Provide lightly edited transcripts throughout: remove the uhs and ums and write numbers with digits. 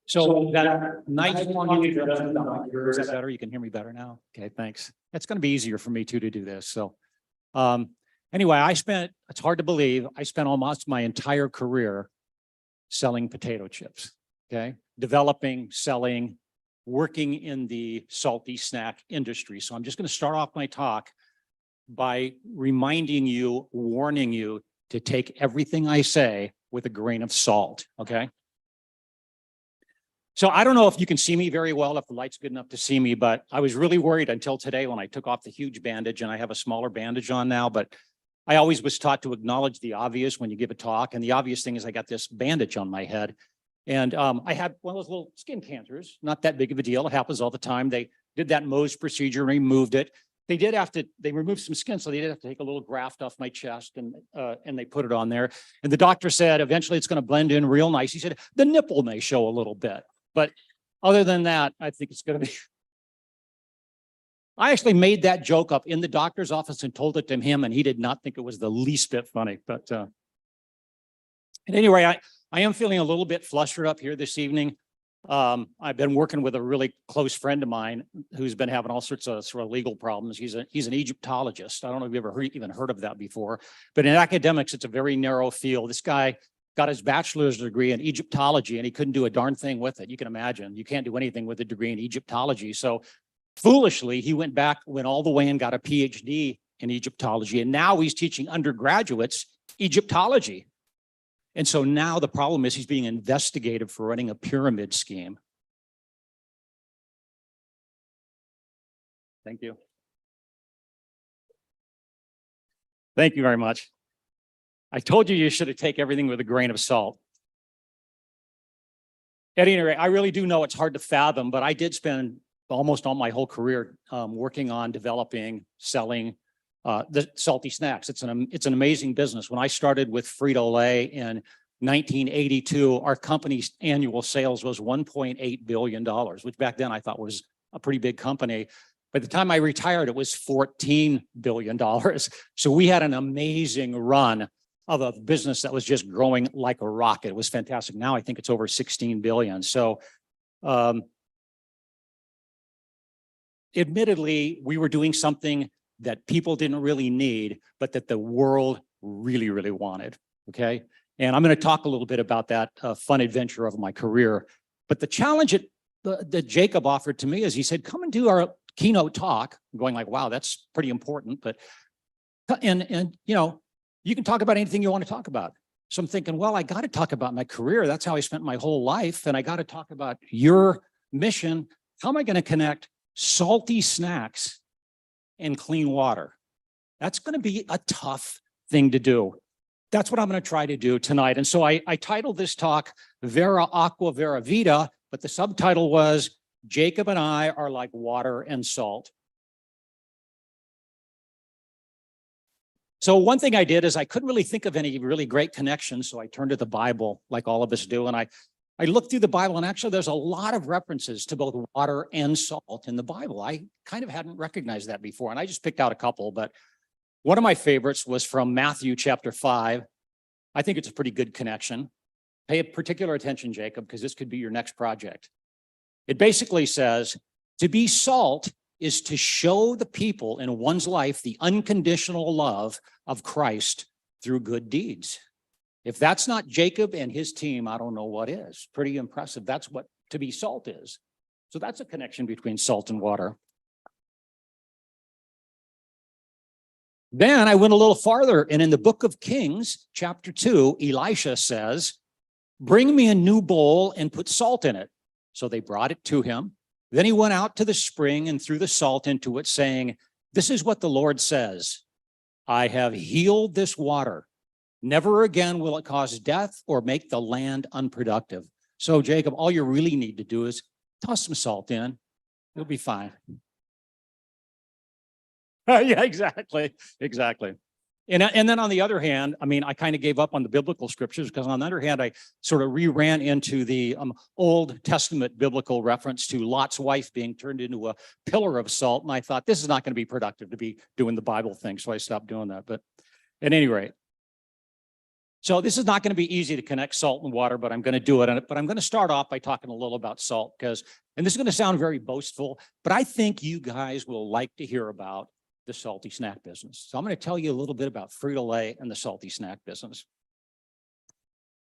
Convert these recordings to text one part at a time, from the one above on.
So that nice long introduction about my career, is that better? You can hear me better now? Okay, thanks. It's going to be easier for me too to do this. So anyway, it's hard to believe, I spent almost my entire career selling potato chips, okay? Developing, selling, working in the salty snack industry. So I'm just going to start off my talk by reminding you, warning you to take everything I say with a grain of salt, okay? So I don't know if you can see me very well, if the light's good enough to see me, but I was really worried until today when I took off the huge bandage, and I have a smaller bandage on now, but I always was taught to acknowledge the obvious when you give a talk. And the obvious thing is I got this bandage on my head. And I had one of those little skin cancers, not that big of a deal. It happens all the time. They did that Mohs procedure and removed it. They removed some skin, so they did have to take a little graft off my chest, and they put it on there. And the doctor said, eventually it's going to blend in real nice. He said, the nipple may show a little bit. But other than that, I think it's going to be. I actually made that joke up in the doctor's office and told it to him, and he did not think it was the least bit funny. But anyway, I am feeling a little bit flustered up here this evening. I've been working with a really close friend of mine who's been having all sorts of sort of legal problems. He's an Egyptologist. I don't know if you've ever even heard of that before, but in academics, it's a very narrow field. This guy got his bachelor's degree in Egyptology, and he couldn't do a darn thing with it. You can imagine, you can't do anything with a degree in Egyptology. So foolishly, he went all the way and got a PhD in Egyptology. And now he's teaching undergraduates Egyptology. And so now the problem is he's being investigated for running a pyramid scheme. Thank you. Thank you very much. I told you should have taken everything with a grain of salt. At any rate, I really do know it's hard to fathom, but I did spend almost all my whole career working on developing, selling the salty snacks. It's an amazing business. When I started with Frito-Lay in 1982, our company's annual sales was $1.8 billion, which back then I thought was a pretty big company. By the time I retired, it was $14 billion. So we had an amazing run of a business that was just growing like a rocket. It was fantastic. Now I think it's over 16 billion. So admittedly, we were doing something that people didn't really need, but that the world really, really wanted, okay? And I'm gonna talk a little bit about that fun adventure of my career. But the challenge that Jacob offered to me is he said, come and do our keynote talk. I'm going like, wow, that's pretty important. But, and you know, you can talk about anything you want to talk about. So I'm thinking, well, I got to talk about my career. That's how I spent my whole life. And I got to talk about your mission. How am I going to connect salty snacks and clean water? That's going to be a tough thing to do. That's what I'm going to try to do tonight. And so I titled this talk, Vera Aqua Vera Vita, but the subtitle was, Jacob and I are like water and salt. So one thing I did is I couldn't really think of any really great connections, so I turned to the Bible like all of us do, and I looked through the Bible, and actually there's a lot of references to both water and salt in the Bible. I kind of hadn't recognized that before, and I just picked out a couple, but one of my favorites was from Matthew chapter 5. I think it's a pretty good connection. Pay particular attention, Jacob, because this could be your next project. It basically says, to be salt is to show the people in one's life the unconditional love of Christ through good deeds. If that's not Jacob and his team, I don't know what is. Pretty impressive. That's what to be salt is. So that's a connection between salt and water. Then I went a little farther, and in the book of Kings, chapter 2, Elisha says, bring me a new bowl and put salt in it. So they brought it to him. Then he went out to the spring and threw the salt into it, saying, this is what the Lord says, I have healed this water. Never again will it cause death or make the land unproductive. So Jacob, all you really need to do is toss some salt in. You'll be fine. Yeah, exactly. And then on the other hand, I mean, I kind of gave up on the biblical scriptures because on the other hand, I sort of ran into the Old Testament biblical reference to Lot's wife being turned into a pillar of salt. And I thought, this is not going to be productive to be doing the Bible thing. So I stopped doing that. But at any rate, So this is not going to be easy to connect salt and water, but I'm going to do it. But I'm going to start off by talking a little about salt because, and this is going to sound very boastful, but I think you guys will like to hear about the salty snack business. So I'm going to tell you a little bit about Frito-Lay and the salty snack business.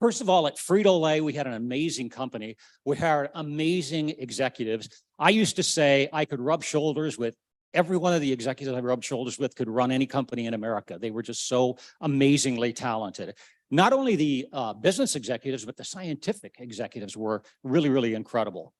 First of all, at Frito-Lay, we had an amazing company. We hired amazing executives. I used to say I could rub shoulders with every one of the executives I rubbed shoulders with could run any company in America. They were just so amazingly talented. Not only the business executives, but the scientific executives were really, really incredible.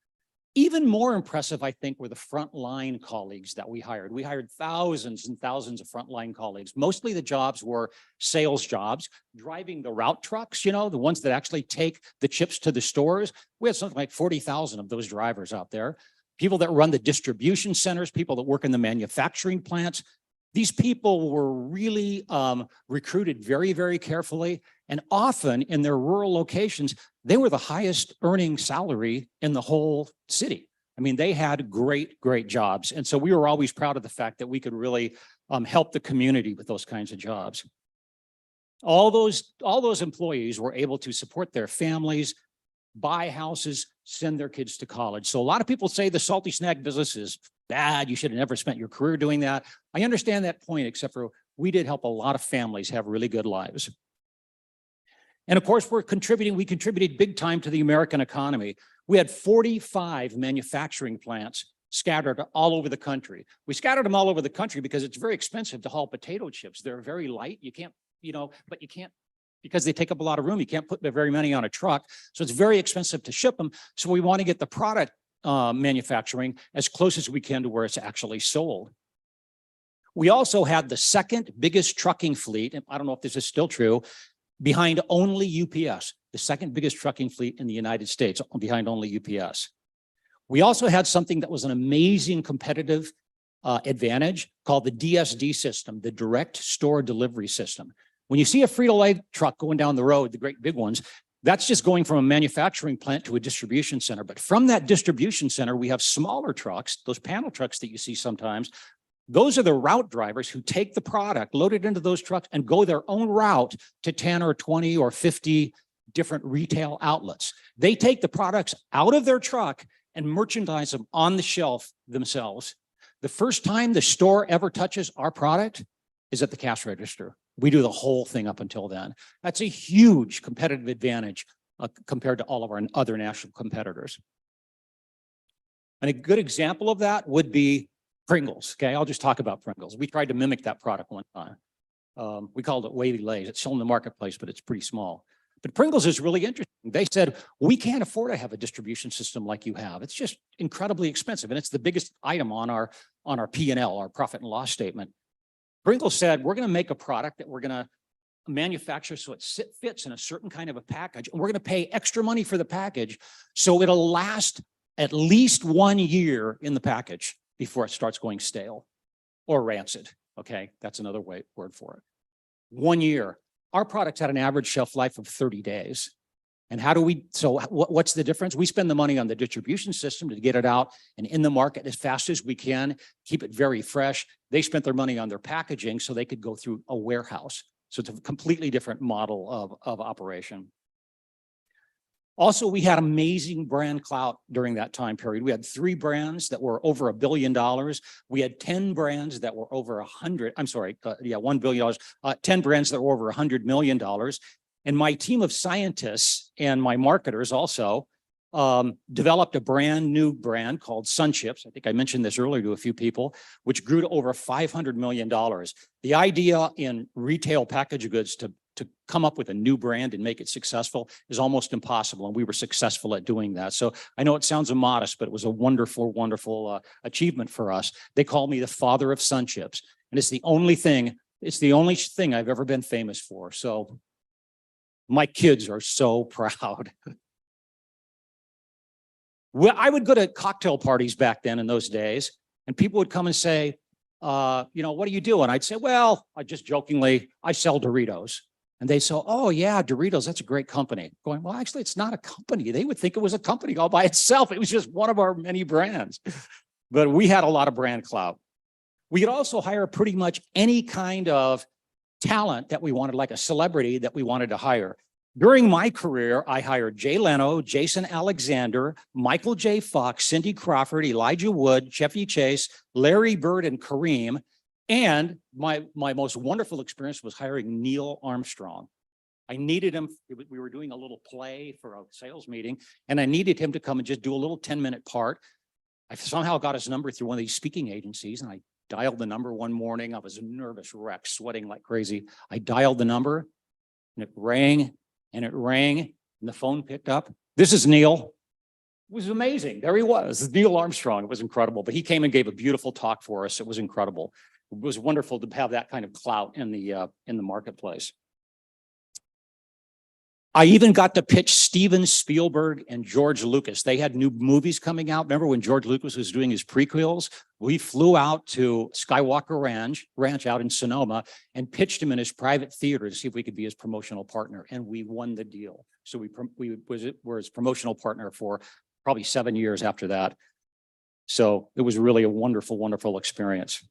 Even more impressive, I think, were the frontline colleagues that we hired. We hired thousands and thousands of frontline colleagues. Mostly the jobs were sales jobs, driving the route trucks, you know, the ones that actually take the chips to the stores. We had something like 40,000 of those drivers out there. People that run the distribution centers, people that work in the manufacturing plants. These people were really recruited very, very carefully. And often in their rural locations, they were the highest earning salary in the whole city. I mean, they had great, great jobs. And so we were always proud of the fact that we could really help the community with those kinds of jobs. All those employees were able to support their families, buy houses, send their kids to college. So a lot of people say the salty snack business is bad. You should have never spent your career doing that. I understand that point, except for we did help a lot of families have really good lives. And of course, we contributed big time to the American economy. We had 45 manufacturing plants scattered all over the country. We scattered them all over the country because it's very expensive to haul potato chips. They're very light. You can't, but you can't, because they take up a lot of room, you can't put very many on a truck. So it's very expensive to ship them. So we want to get the product manufacturing as close as we can to where it's actually sold. We also had the second biggest trucking fleet, and I don't know if this is still true, behind only UPS, the second biggest trucking fleet in the United States, behind only UPS. We also had something that was an amazing competitive advantage called the DSD system, the direct store delivery system. When you see a Frito-Lay truck going down the road, the great big ones, that's just going from a manufacturing plant to a distribution center. But from that distribution center, we have smaller trucks, those panel trucks that you see sometimes. Those are the route drivers who take the product, load it into those trucks, and go their own route to 10 or 20 or 50 different retail outlets. They take the products out of their truck and merchandise them on the shelf themselves. The first time the store ever touches our product is at the cash register. We do the whole thing up until then. That's a huge competitive advantage compared to all of our other national competitors. And a good example of that would be Pringles. Okay, I'll just talk about Pringles. We tried to mimic that product one time. We called it Wavy Lays. It's still in the marketplace, but it's pretty small. But Pringles is really interesting. They said, we can't afford to have a distribution system like you have. It's just incredibly expensive. And it's the biggest item on our P&L, our profit and loss statement. Pringles said, we're going to make a product that we're going to manufacture so it fits in a certain kind of a package. And we're going to pay extra money for the package so it'll last at least 1 year in the package before it starts going stale or rancid. Okay, that's another word for it. 1 year. Our products had an average shelf life of 30 days. And how do we, so what's the difference? We spend the money on the distribution system to get it out and in the market as fast as we can, keep it very fresh. They spent their money on their packaging so they could go through a warehouse. So it's a completely different model of operation. Also, we had amazing brand clout during that time period. We had 3 brands that were over $1 billion. We had 10 brands that were over $1 billion, 10 brands that were over $100 million. And my team of scientists and my marketers also developed a brand new brand called Sun Chips. I think I mentioned this earlier to a few people, which grew to over $500 million. The idea in retail packaged goods to come up with a new brand and make it successful is almost impossible. And we were successful at doing that. So I know it sounds immodest, but it was a wonderful, wonderful achievement for us. They call me the father of Sun Chips. And it's the only thing I've ever been famous for. So my kids are so proud. Well, I would go to cocktail parties back then in those days, and people would come and say, what do you do? And I'd say, well, I just jokingly, I sell Doritos. And they say, oh yeah, Doritos, that's a great company. Going, well, actually, it's not a company. They would think it was a company all by itself. It was just one of our many brands. But we had a lot of brand clout. We could also hire pretty much any kind of talent that we wanted, like a celebrity that we wanted to hire. During my career, I hired Jay Leno, Jason Alexander, Michael J. Fox, Cindy Crawford, Elijah Wood, Chevy Chase, Larry Bird, and Kareem. And my most wonderful experience was hiring Neil Armstrong. I needed him. We were doing a little play for a sales meeting, and I needed him to come and just do a little 10-minute part. I somehow got his number through one of these speaking agencies, and I dialed the number one morning. I was a nervous wreck, sweating like crazy. I dialed the number, and it rang, and the phone picked up. This is Neil. It was amazing. There he was, Neil Armstrong. It was incredible. But he came and gave a beautiful talk for us. It was incredible. It was wonderful to have that kind of clout in the marketplace. I even got to pitch Steven Spielberg and George Lucas. They had new movies coming out. Remember when George Lucas was doing his prequels? We flew out to Skywalker Ranch out in Sonoma and pitched him in his private theater to see if we could be his promotional partner. And we won the deal. So we were his promotional partner for probably 7 years after that. So it was really a wonderful, wonderful experience.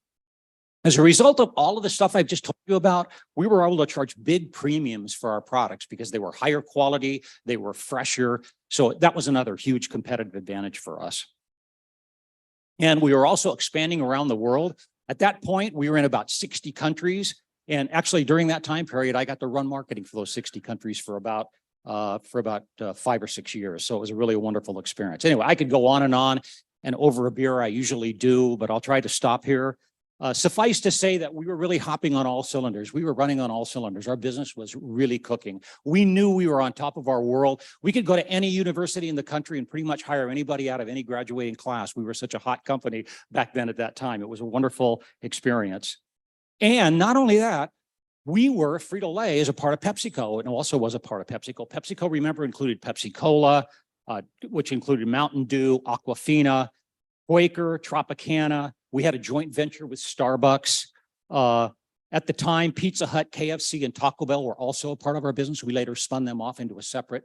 As a result of all of the stuff I've just told you about, we were able to charge big premiums for our products because they were higher quality, they were fresher. So that was another huge competitive advantage for us. And we were also expanding around the world. At that point, we were in about 60 countries. And actually, during that time period, I got to run marketing for those 60 countries for about 5 or 6 years. So it was a really wonderful experience. Anyway, I could go on, and over a beer, I usually do, but I'll try to stop here. Suffice to say that we were really hopping on all cylinders. We were running on all cylinders. Our business was really cooking. We knew we were on top of our world. We could go to any university in the country and pretty much hire anybody out of any graduating class. We were such a hot company back then at that time. It was a wonderful experience. And not only that, we were, Frito-Lay is a part of PepsiCo and also was a part of PepsiCo. PepsiCo, remember, included Pepsi-Cola, which included Mountain Dew, Aquafina, Quaker, Tropicana. We had a joint venture with Starbucks. At the time, Pizza Hut, KFC, and Taco Bell were also a part of our business. We later spun them off into a separate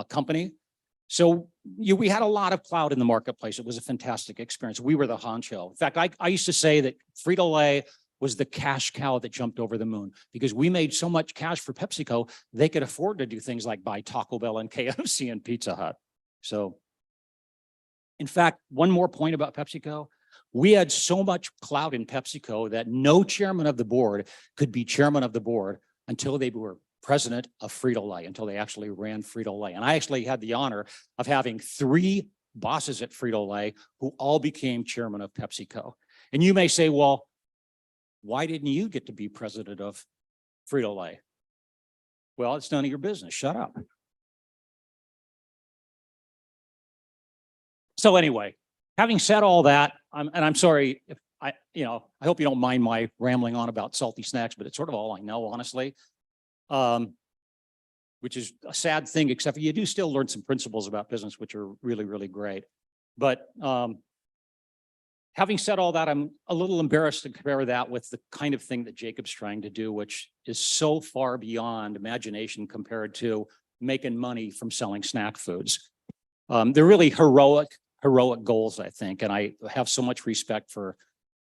company. So we had a lot of clout in the marketplace. It was a fantastic experience. We were the honcho. In fact, I used to say that Frito-Lay was the cash cow that jumped over the moon because we made so much cash for PepsiCo, they could afford to do things like buy Taco Bell and KFC and Pizza Hut. So, in fact, one more point about PepsiCo. We had so much clout in PepsiCo that no chairman of the board could be chairman of the board until they were president of Frito-Lay, until they actually ran Frito-Lay. And I actually had the honor of having 3 bosses at Frito-Lay who all became chairman of PepsiCo. And you may say, well, why didn't you get to be president of Frito-Lay? Well, it's none of your business. Shut up. So anyway, having said all that, I'm sorry if I hope you don't mind my rambling on about salty snacks, but it's sort of all I know, honestly, which is a sad thing, except for you do still learn some principles about business, which are really, really great. But having said all that, I'm a little embarrassed to compare that with the kind of thing that Jacob's trying to do, which is so far beyond imagination compared to making money from selling snack foods. They're really heroic goals, I think, and I have so much respect for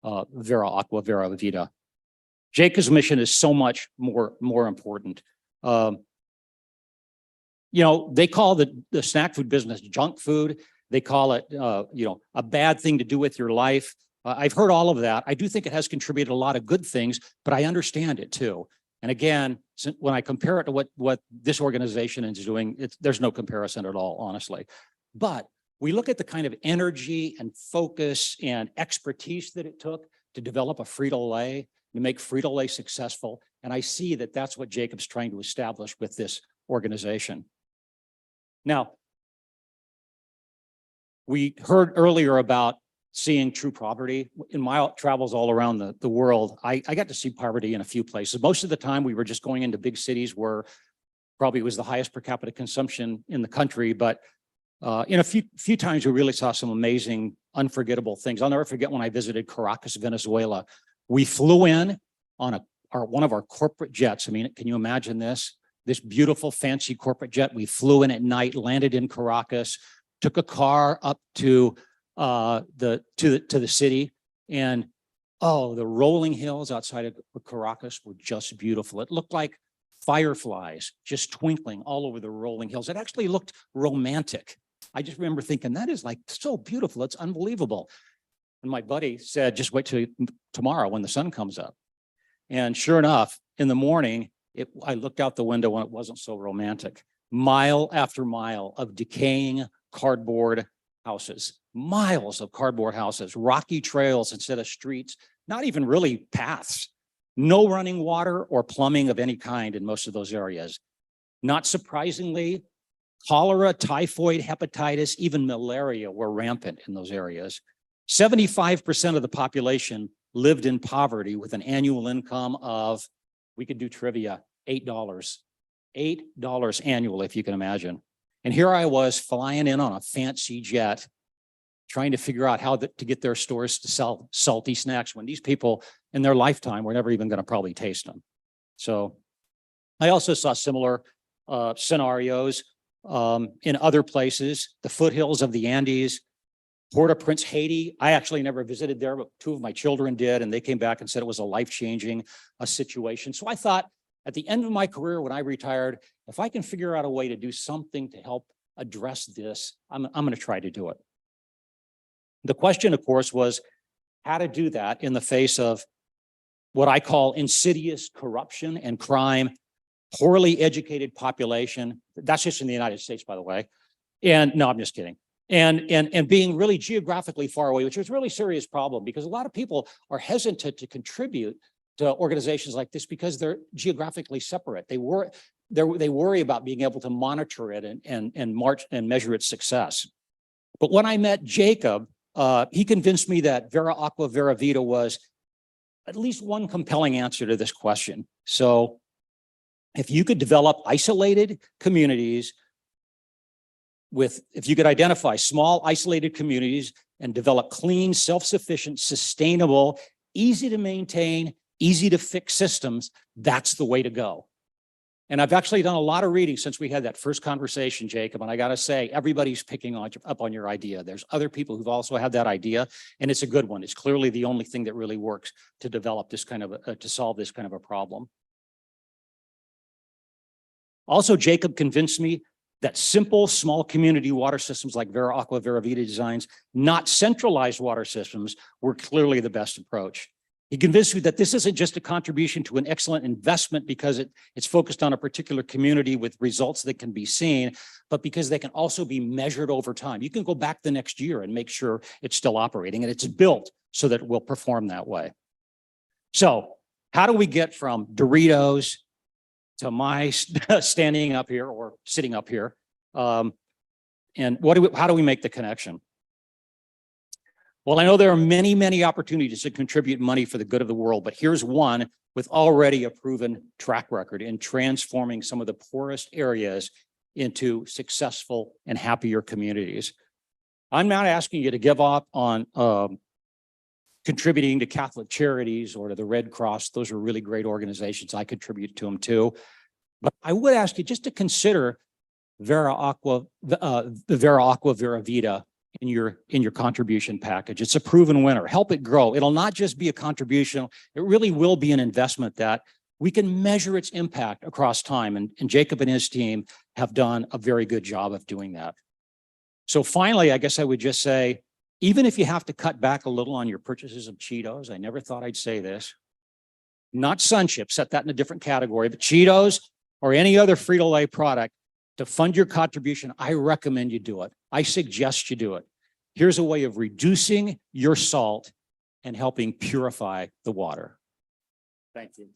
Vera Aqua Vera Vita. Jacob's mission is so much more important. They call the snack food business junk food. They call it a bad thing to do with your life. I've heard all of that. I do think it has contributed a lot of good things, but I understand it too. And again, when I compare it to what this organization is doing, there's no comparison at all, honestly. But we look at the kind of energy and focus and expertise that it took to develop a Frito-Lay, to make Frito-Lay successful. And I see that that's what Jacob's trying to establish with this organization. Now, we heard earlier about seeing true poverty. In my travels all around the world, I got to see poverty in a few places. Most of the time, we were just going into big cities where probably was the highest per capita consumption in the country, but in a few times, we really saw some amazing, unforgettable things. I'll never forget when I visited Caracas, Venezuela. We flew in on one of our corporate jets. I mean, can you imagine this? This beautiful, fancy corporate jet. We flew in at night, landed in Caracas, took a car up to the city, and Oh, the rolling hills outside of Caracas were just beautiful. It looked like fireflies just twinkling all over the rolling hills. It actually looked romantic. I just remember thinking, that is like so beautiful. It's unbelievable. And my buddy said, just wait till tomorrow when the sun comes up. And sure enough, in the morning, I looked out the window and it wasn't so romantic. Mile after mile of decaying cardboard houses, miles of cardboard houses, rocky trails instead of streets, not even really paths, no running water or plumbing of any kind in most of those areas. Not surprisingly, cholera, typhoid, hepatitis, even malaria were rampant in those areas. 75% of the population lived in poverty with an annual income of, we could do trivia, $8. $8 annually, if you can imagine. And here I was flying in on a fancy jet, trying to figure out how to get their stores to sell salty snacks when these people in their lifetime were never even going to probably taste them. So I also saw similar scenarios in other places, the foothills of the Andes, Port-au-Prince, Haiti. I actually never visited there, but two of my children did, and they came back and said it was a life-changing situation. So I thought at the end of my career, when I retired, if I can figure out a way to do something to help address this, I'm going to try to do it. The question, of course, was how to do that in the face of what I call insidious corruption and crime, poorly educated population. That's just in the United States, by the way. And no, I'm just kidding. And being really geographically far away, which is a really serious problem because a lot of people are hesitant to contribute to organizations like this because they're geographically separate. They worry about being able to monitor it and measure its success. But when I met Jacob, he convinced me that Vera Aqua Vera Vita was at least one compelling answer to this question. So if you could develop isolated communities if you could identify small isolated communities and develop clean, self-sufficient, sustainable, easy to maintain, easy to fix systems, that's the way to go. And I've actually done a lot of reading since we had that first conversation, Jacob, and I got to say, everybody's picking up on your idea. There's other people who've also had that idea, and it's a good one. It's clearly the only thing that really works to develop this kind of, to solve this kind of a problem. Also, Jacob convinced me that simple, small community water systems like Vera Aqua Vera Vita designs, not centralized water systems, were clearly the best approach. He convinced me that this isn't just a contribution to an excellent investment because it's focused on a particular community with results that can be seen, but because they can also be measured over time. You can go back the next year and make sure it's still operating, and it's built so that it will perform that way. So how do we get from Doritos to my standing up here or sitting up here? And how do we make the connection? Well, I know there are many, many opportunities to contribute money for the good of the world, but here's one with already a proven track record in transforming some of the poorest areas into successful and happier communities. I'm not asking you to give up on contributing to Catholic Charities or to the Red Cross. Those are really great organizations. I contribute to them too. But I would ask you just to consider Vera Aqua, the Vera Aqua Vera Vita in your contribution package. It's a proven winner. Help it grow. It'll not just be a contribution. It really will be an investment that we can measure its impact across time. And Jacob and his team have done a very good job of doing that. So finally, I guess I would just say, even if you have to cut back a little on your purchases of Cheetos, I never thought I'd say this, not Sun Chips, set that in a different category, but Cheetos or any other Frito-Lay product, to fund your contribution, I recommend you do it. I suggest you do it. Here's a way of reducing your salt and helping purify the water. Thank you.